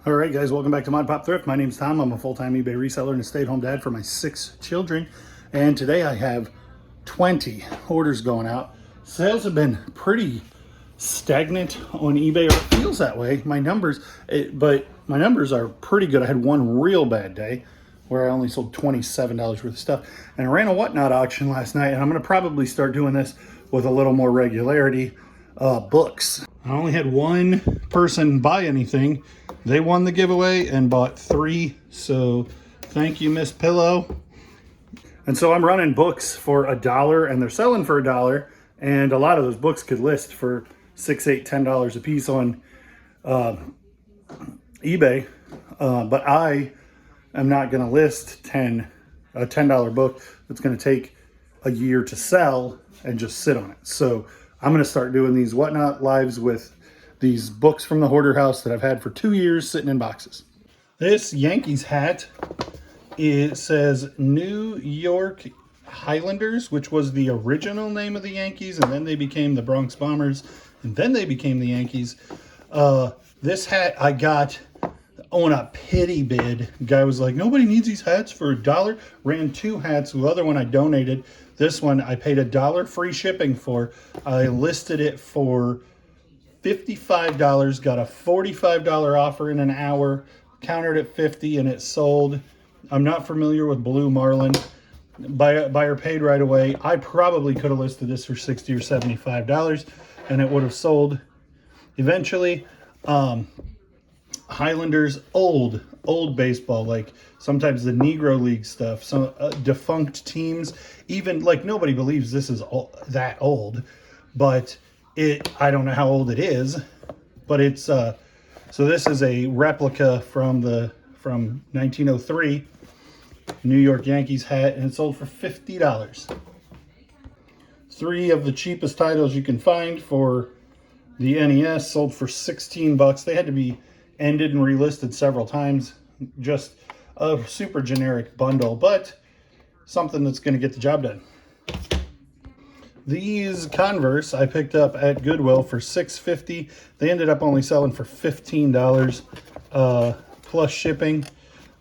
All right, guys, welcome back to Mod Pop Thrift. My name's Tom. I'm a full-time eBay reseller and a stay-at-home dad for my 6 children. And today I have 20 orders going out. Sales have been pretty stagnant on eBay, or it feels that way. But my numbers are pretty good. I had one real bad day where I only sold $27 worth of stuff. And I ran a Whatnot auction last night, and I'm going to probably start doing this with a little more regularity. Books. I only had one person buy anything. They won the giveaway and bought 3. So thank you, Miss Pillow. And so I'm running books for $1 and they're selling for $1. And a lot of those books could list for $6, $8, $10 a piece on eBay. But I am not going to list a $10 book that's going to take a year to sell and just sit on it. So I'm going to start doing these Whatnot lives with these books from the Hoarder House that I've had for 2 years sitting in boxes. This Yankees hat, it says New York Highlanders, which was the original name of the Yankees, and then they became the Bronx Bombers, and then they became the Yankees. This hat I got on a pity bid. The guy was like, nobody needs these hats for $1. Ran 2 hats. The other one I donated. This one I paid $1 free shipping for. I listed it for $55, got a $45 offer in an hour, countered at $50, and it sold. I'm not familiar with Blue Marlin. Buyer paid right away. I probably could have listed this for $60 or $75, and it would have sold eventually. Highlanders, old baseball, like sometimes the Negro League stuff, some defunct teams, even like nobody believes this is that old, but I don't know how old it is, but it's so this is a replica from 1903 New York Yankees hat, and it sold for $50. 3 of the cheapest titles you can find for the NES sold for $16. They had to be ended and relisted several times. Just a super generic bundle, but something that's going to get the job done. These Converse I picked up at Goodwill for $6.50. They ended up only selling for $15 plus shipping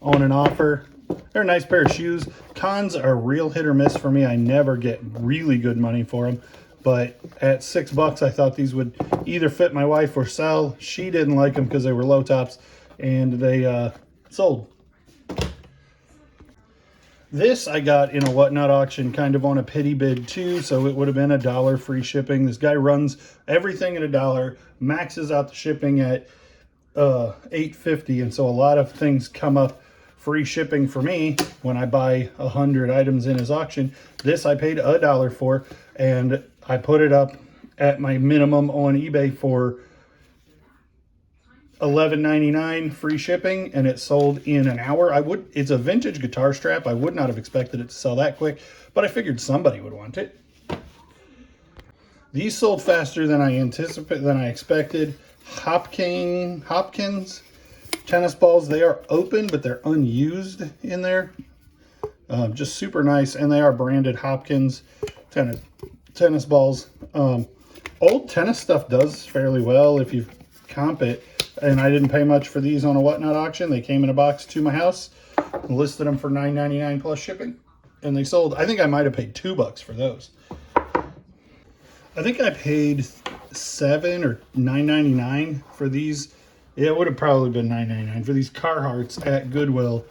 on an offer. They're a nice pair of shoes. Cons are real hit or miss for me. I never get really good money for them. But at $6, I thought these would either fit my wife or sell. She didn't like them because they were low tops, and they sold. This I got in a Whatnot auction, kind of on a pity bid too, so it would have been $1 free shipping. This guy runs everything at $1, maxes out the shipping at $8.50, and so a lot of things come up free shipping for me when I buy 100 items in his auction. This I paid $1 for, and I put it up at my minimum on eBay for $11.99 free shipping, and it sold in an hour. It's a vintage guitar strap. I would not have expected it to sell that quick, but I figured somebody would want it. These sold faster than I expected. Hopkins tennis balls. They are open, but they're unused in there. Just super nice, and they are branded Hopkins tennis balls. Old tennis stuff does fairly well if you comp it, and I didn't pay much for these on a Whatnot auction. They came in a box to my house, listed them for $9.99 plus shipping, and they sold. I think I might have paid $2 for those. I think I paid $7 or $9.99 for these. Yeah, it would have probably been $9.99 for these Carhartts at Goodwill.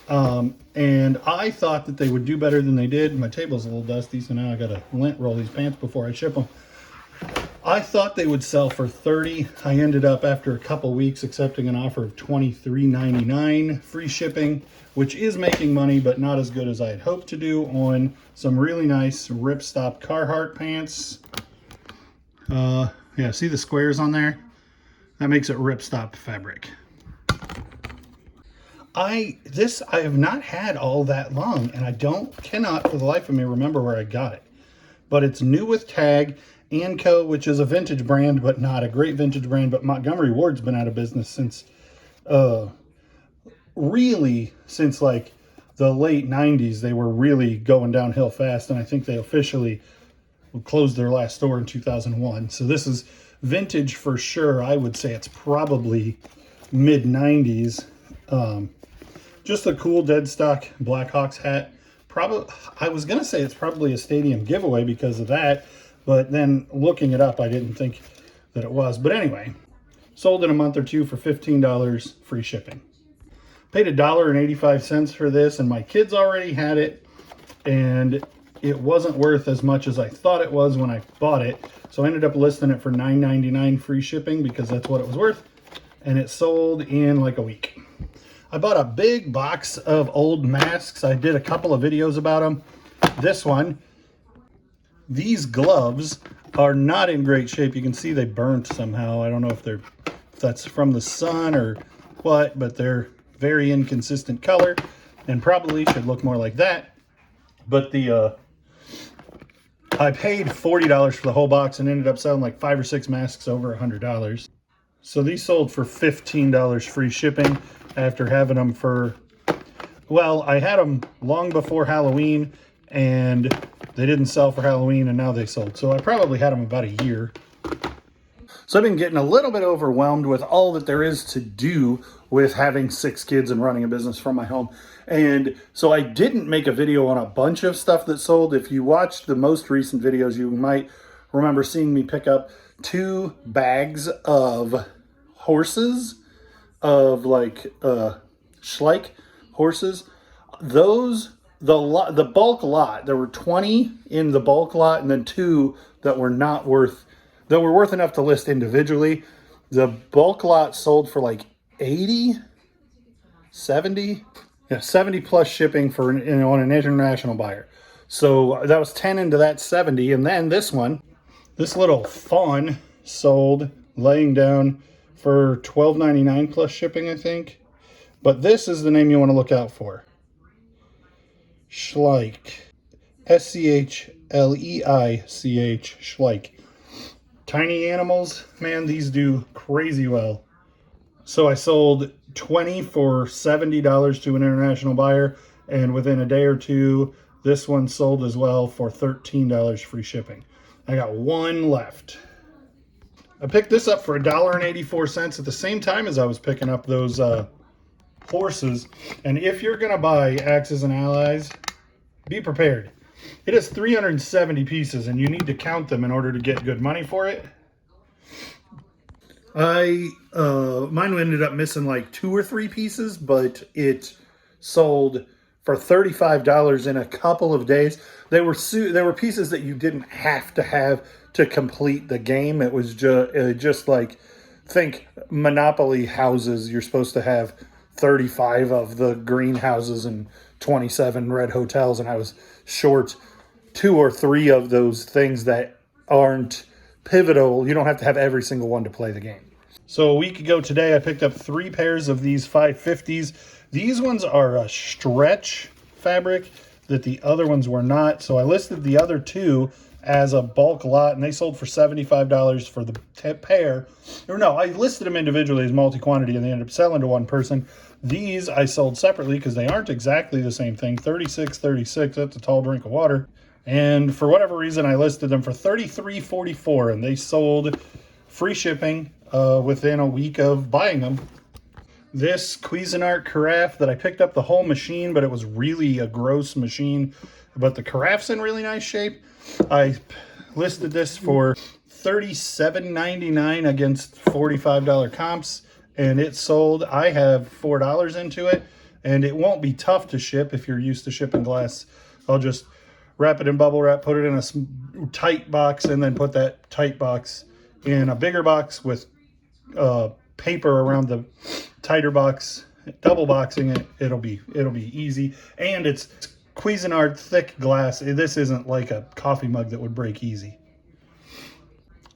And I thought that they would do better than they did. My table's a little dusty, so now I got to lint roll these pants before I ship them. I thought they would sell for $30. I ended up, after a couple weeks, accepting an offer of $23.99 free shipping, which is making money, but not as good as I had hoped to do on some really nice ripstop Carhartt pants. Yeah, see the squares on there? That makes it ripstop fabric. I have not had all that long, and I cannot for the life of me remember where I got it. But it's new with tag. Anco, which is a vintage brand, but not a great vintage brand. But Montgomery Ward's been out of business since, really since like the late 90s. They were really going downhill fast, and I think they officially closed their last store in 2001. So this is vintage for sure. I would say it's probably mid 90s. Just a cool dead stock Blackhawks hat. Probably, I was gonna say it's probably a stadium giveaway because of that, but then looking it up, I didn't think that it was. But anyway, sold in a month or two for $15, free shipping. Paid $1.85 for this, and my kids already had it, and it wasn't worth as much as I thought it was when I bought it. So I ended up listing it for $9.99 free shipping because that's what it was worth, and it sold in like a week. I bought a big box of old masks. I did a couple of videos about them. This one, these gloves are not in great shape. You can see they burnt somehow. I don't know if that's from the sun or what, but they're very inconsistent color and probably should look more like that. But I paid $40 for the whole box and ended up selling like 5 or 6 masks over $100. So these sold for $15 free shipping after having them for, well, I had them long before Halloween and they didn't sell for Halloween and now they sold. So I probably had them about a year. So I've been getting a little bit overwhelmed with all that there is to do with having 6 kids and running a business from my home. And so I didn't make a video on a bunch of stuff that sold. If you watched the most recent videos, you might remember seeing me pick up 2 bags of horses, of like Schleich horses. Those, the bulk lot, there were 20 in the bulk lot and then 2 that were not worth, that were worth enough to list individually. The bulk lot sold for like 80, 70, yeah, 70 plus shipping for on an international buyer. So that was 10 into that 70. And then this one, this little fawn sold laying down for $12.99 plus shipping, I think. But this is the name you want to look out for. Schleich. Schleich. Schleich. Tiny animals, man, these do crazy well. So I sold 20 for $70 to an international buyer, and within a day or two, this one sold as well for $13 free shipping. I got 1 left. I picked this up for $1.84 at the same time as I was picking up those horses. And if you're gonna buy Axis and Allies, be prepared. It has 370 pieces and you need to count them in order to get good money for it. Mine ended up missing like 2 or 3 pieces, but it sold for $35 in a couple of days. There were pieces that you didn't have to have to complete the game. It was just like, think Monopoly houses. You're supposed to have 35 of the green houses and 27 red hotels, and I was short 2 or 3 of those things that aren't pivotal. You don't have to have every single one to play the game. So a week ago today, I picked up 3 pairs of these 550s. These ones are a stretch fabric that the other ones were not. So I listed the other 2 as a bulk lot, and they sold for $75 for the pair. Or no, I listed them individually as multi-quantity, and they ended up selling to one person. These I sold separately because they aren't exactly the same thing. 36.36, that's a tall drink of water. And for whatever reason, I listed them for $33.44, and they sold free shipping within a week of buying them. This Cuisinart carafe that I picked up the whole machine, but it was really a gross machine, but the carafe's in really nice shape. I listed this for $37.99 against $45 comps, and it sold. I have $4 into it, and it won't be tough to ship if you're used to shipping glass. I'll just wrap it in bubble wrap, put it in a tight box, and then put that tight box in a bigger box with paper around the tighter box, double boxing it. It'll be easy, and it's Cuisinart thick glass. This isn't like a coffee mug that would break easy.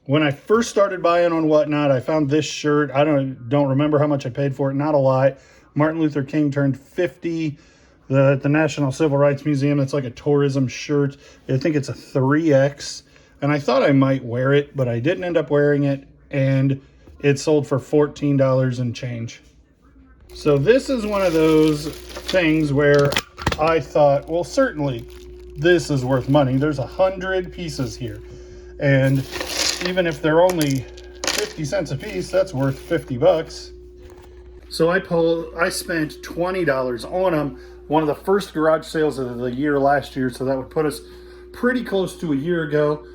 When I first started buying on Whatnot, I found this shirt. I don't remember how much I paid for it. Not a lot. Martin Luther King turned 50 at the National Civil Rights Museum. It's like a tourism shirt. I think it's a 3X. And I thought I might wear it, but I didn't end up wearing it. And it sold for $14 and change. So this is one of those things where I thought, well, certainly this is worth money. There's 100 pieces here. And even if they're only 50 cents a piece, that's worth $50. So I spent $20 on them. One of the first garage sales of the year last year, so that would put us pretty close to a year ago.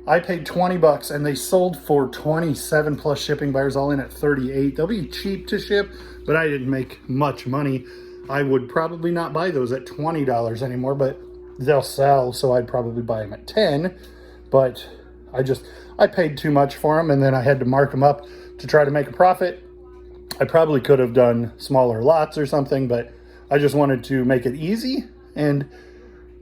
I paid 20 bucks and they sold for 27 plus shipping, buyers all in at 38. They'll be cheap to ship, but I didn't make much money. I would probably not buy those at $20 anymore, but they'll sell, so I'd probably buy them at 10. But I paid too much for them, and then I had to mark them up to try to make a profit. I probably could have done smaller lots or something, but I just wanted to make it easy and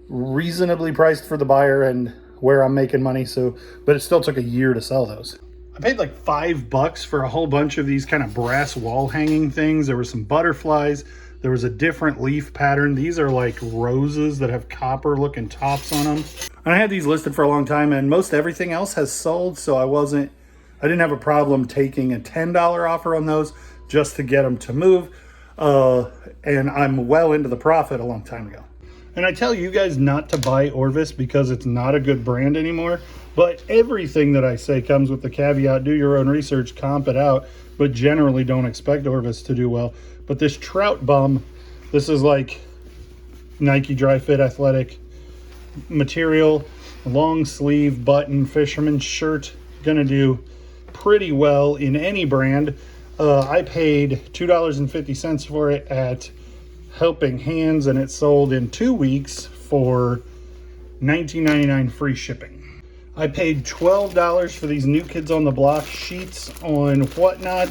reasonably priced for the buyer and where I'm making money. So, but it still took a year to sell those. I paid like $5 for a whole bunch of these kind of brass wall hanging things. There were some butterflies. There was a different leaf pattern. These are like roses that have copper looking tops on them. And I had these listed for a long time, and most everything else has sold. So I didn't have a problem taking a $10 offer on those just to get them to move. And I'm well into the profit a long time ago. And I tell you guys not to buy Orvis because it's not a good brand anymore. But everything that I say comes with the caveat, do your own research, comp it out, but generally don't expect Orvis to do well. But this Trout Bum, this is like Nike Dry Fit athletic material, long sleeve button fisherman shirt, gonna do pretty well in any brand. I paid $2.50 for it at Helping Hands, and it sold in 2 weeks for $19.99 free shipping. I paid $12 for these New Kids on the Block sheets on Whatnot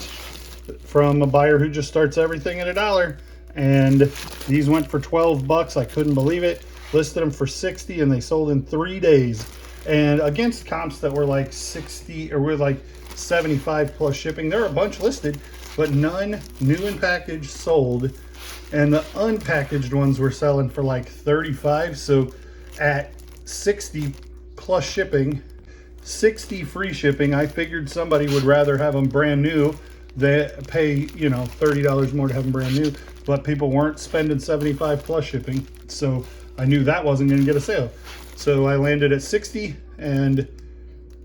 from a buyer who just starts everything at $1, and these went for 12 bucks. I couldn't believe it. Listed them for 60 and they sold in 3 days. And against comps that were like 60 or were like 75 plus shipping, there are a bunch listed, but none new and packaged sold. And the unpackaged ones were selling for like 35. So at 60 plus shipping, 60 free shipping, I figured somebody would rather have them brand new. They pay, you know, $30 more to have them brand new, but people weren't spending 75 plus shipping. So I knew that wasn't going to get a sale. So I landed at 60 and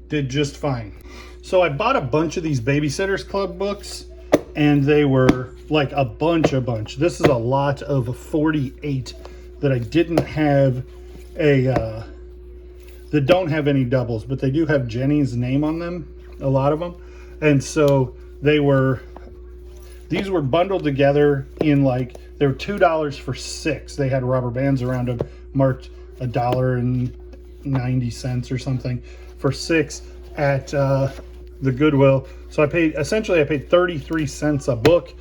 did just fine. So I bought a bunch of these Babysitters Club books, and they were like a bunch. This is a lot of 48 that I didn't have that don't have any doubles, but they do have Jenny's name on them, a lot of them. And so these were bundled together in like, they were $2 for 6. They had rubber bands around them, marked $1.90 or something for 6 at the Goodwill. So I paid 33 cents a book,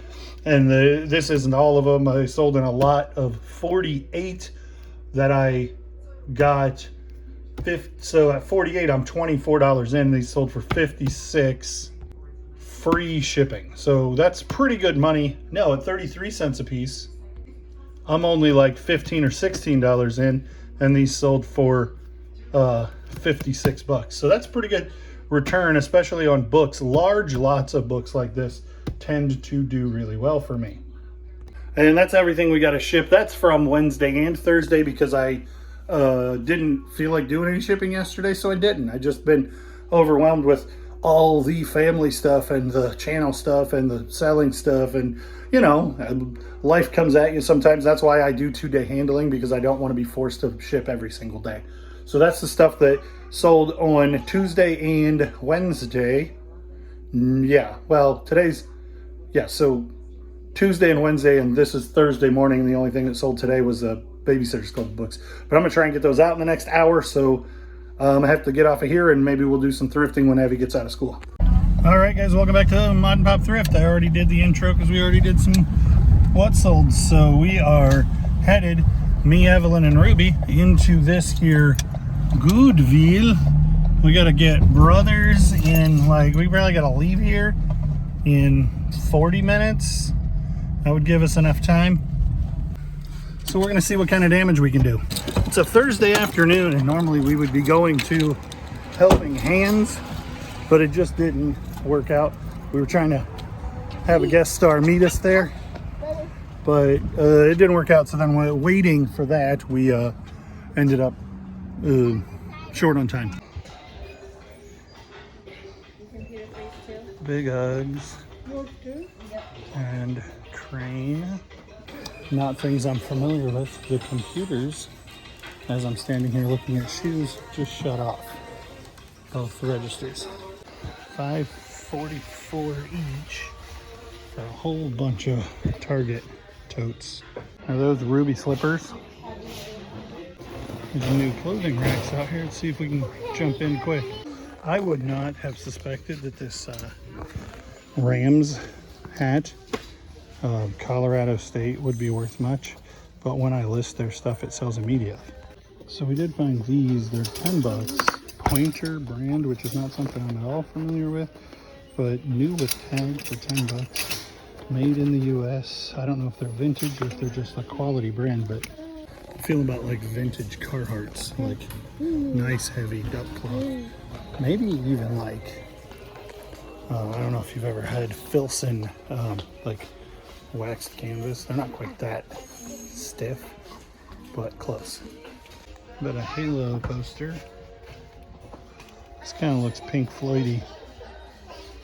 and this isn't all of them. I sold in a lot of 48 that I got. So at 48, I'm $24 in. These sold for 56, free shipping. So that's pretty good money. No, at 33 cents a piece, I'm only like $15 or $16 in, and these sold for 56 bucks. So that's pretty good return, especially on books. Large lots of books like this tend to do really well for me. And that's everything we got to ship. That's from Wednesday and Thursday because I didn't feel like doing any shipping yesterday, so I didn't. I just been overwhelmed with all the family stuff and the channel stuff and the selling stuff, and you know, life comes at you sometimes. That's why I do 2-day handling, because I don't want to be forced to ship every single day. So that's the stuff that sold on Tuesday and Wednesday. Yeah, well, so Tuesday and Wednesday, and this is Thursday morning, and the only thing that sold today was the Babysitters Club books. But I'm gonna try and get those out in the next hour, so I have to get off of here, and maybe we'll do some thrifting when Abby gets out of school. All right, guys, welcome back to Mod and Pop Thrift. I already did the intro because we already did some what sold. So we are headed, me, Evelyn, and Ruby, into this here Goodwill. We gotta get Brothers in, like, we probably gotta leave here in 40 minutes. That would give us enough time. So we're gonna see what kind of damage we can do. It's a Thursday afternoon, and normally we would be going to Helping Hands, but it just didn't work out. We were trying to have a guest star meet us there, but it didn't work out. So then while waiting for that, we ended up short on time. Big hugs and Crane. Not things I'm familiar with. The computers, as I'm standing here looking at shoes, just shut off. Both registers. $5.44 each for a whole bunch of Target totes. Are those Ruby slippers? There's new clothing racks out here. Let's see if we can jump in quick. I would not have suspected that this Rams hat, Colorado State, would be worth much, but when I list their stuff, it sells immediately. So we did find these. They're 10 bucks. Pointer brand, which is not something I'm at all familiar with, but new with tag for 10 bucks. Made in the US. I don't know if they're vintage or if they're just a quality brand, but I feel about like vintage Carhartts, like nice heavy duck cloth. Maybe even like, I don't know if you've ever had Filson, like waxed canvas. They're not quite that stiff, but close. But a Halo poster. This kind of looks Pink Floyd-y.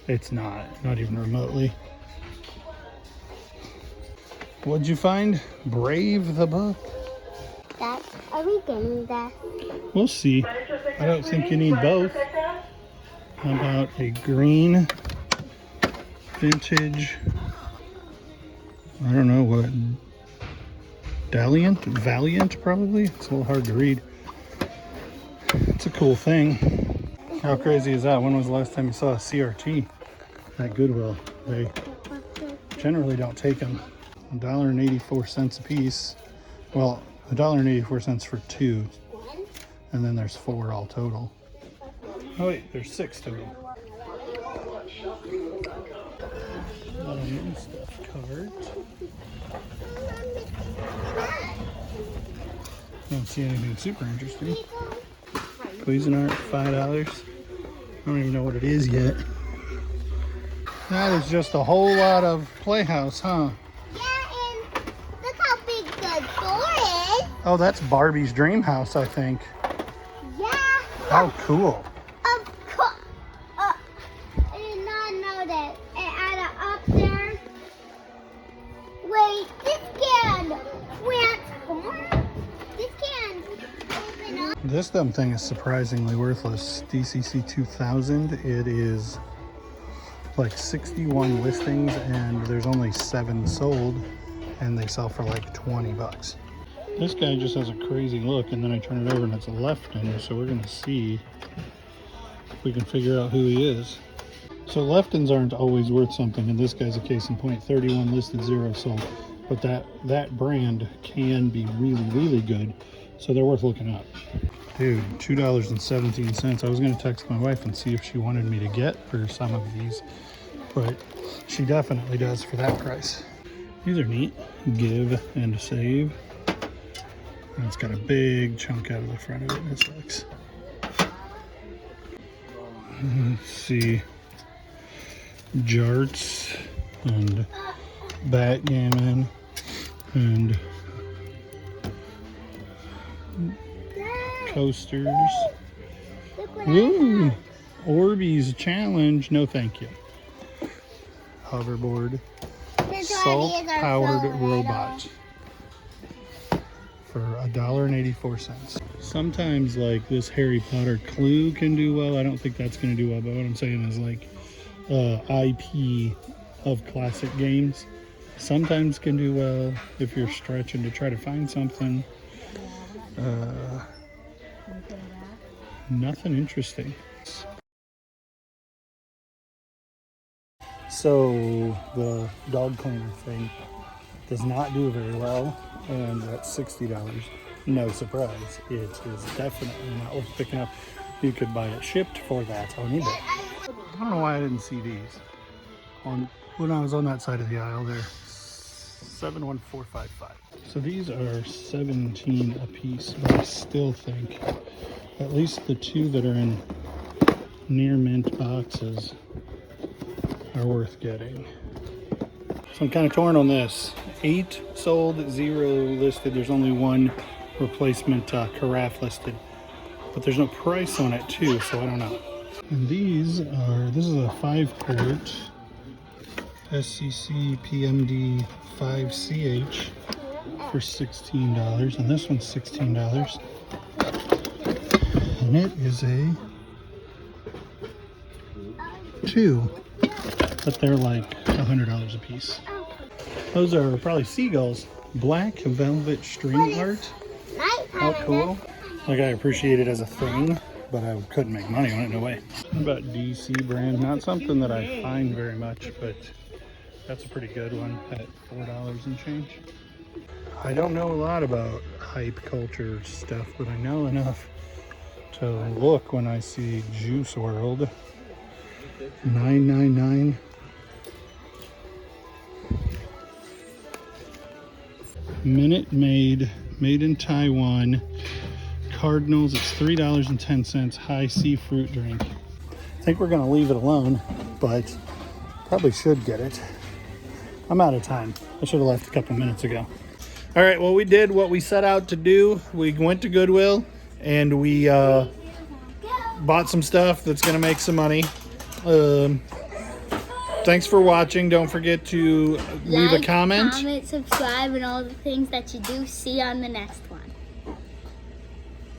It's not even remotely. What'd you find? Brave the book? Are we getting that? We'll see. I don't think you need both. How about a green vintage, I don't know what, Valiant probably? It's a little hard to read. It's a cool thing. How crazy is that? When was the last time you saw a CRT at Goodwill? They generally don't take them. $1.84 a piece. Well, $1.84 for two, and then there's 4 all total. Oh wait, there's 6 total. A lot of new stuff covered. Don't see anything super interesting. Cuisinart, $5. I don't even know what it is yet. That is just a whole lot of Playhouse, huh? Yeah, and look how big the door is. Oh, that's Barbie's Dream House, I think. Yeah. How cool. Of course. I did not know that. And add it up there. Wait, this can transform? This can open up? This dumb thing is surprisingly worthless. DCC 2000. It is like 61 listings and there's only 7 sold, and they sell for like 20 bucks. This guy just has a crazy look, and then I turn it over and it's a Lefton, so we're gonna see if we can figure out who he is. So Leftons aren't always worth something, and this guy's a case in point. 31 listed, 0 sold. But that brand can be really, really good, so they're worth looking up. Dude, $2.17. I was gonna text my wife and see if she wanted me to get her some of these, but she definitely does for that price. These are neat. Give and save. And it's got a big chunk out of the front of it. This looks. Let's see. Jarts and backgammon and coasters. Woo! Orbeez challenge. No, thank you. Hoverboard. Salt-powered robot for $1.84. Sometimes like this Harry Potter Clue can do well. I don't think that's going to do well, but what I'm saying is like IP of classic games sometimes can do well if you're stretching to try to find something. Nothing interesting. So the dog cleaner thing does not do very well, and that's $60. No surprise, it is definitely not worth picking up. You could buy it shipped for that on eBay. I don't know why I didn't see these when I was on that side of the aisle there. 71455. So these are 17 a piece, but I still think at least the 2 that are in near mint boxes are worth getting. So I'm kind of torn on this. 8 sold, 0 listed. There's only 1 replacement carafe listed, but there's no price on it too, so I don't know. And this is a 5-quart SCC PMD 5CH for $16, and this one's $16. And it is a 2, but they're like $100 a piece. Those are probably seagulls. Black velvet string art. How cool. Like, I appreciate it as a thing, but I couldn't make money on it, no way. What about DC brand? Not something that I find very much, but that's a pretty good one at $4 and change. I don't know a lot about hype culture stuff, but I know enough to look when I see Juice World. $9.99. Minute Maid, made in Taiwan. Cardinals, it's $3.10. High C fruit drink. I think we're gonna leave it alone, but probably should get it. I'm out of time. I should have left a couple minutes ago. All right, well, we did what we set out to do. We went to Goodwill and we bought some stuff that's gonna make some money. Thanks for watching. Don't forget to leave a comment. Comment, subscribe, and all the things that you do. See you on the next one.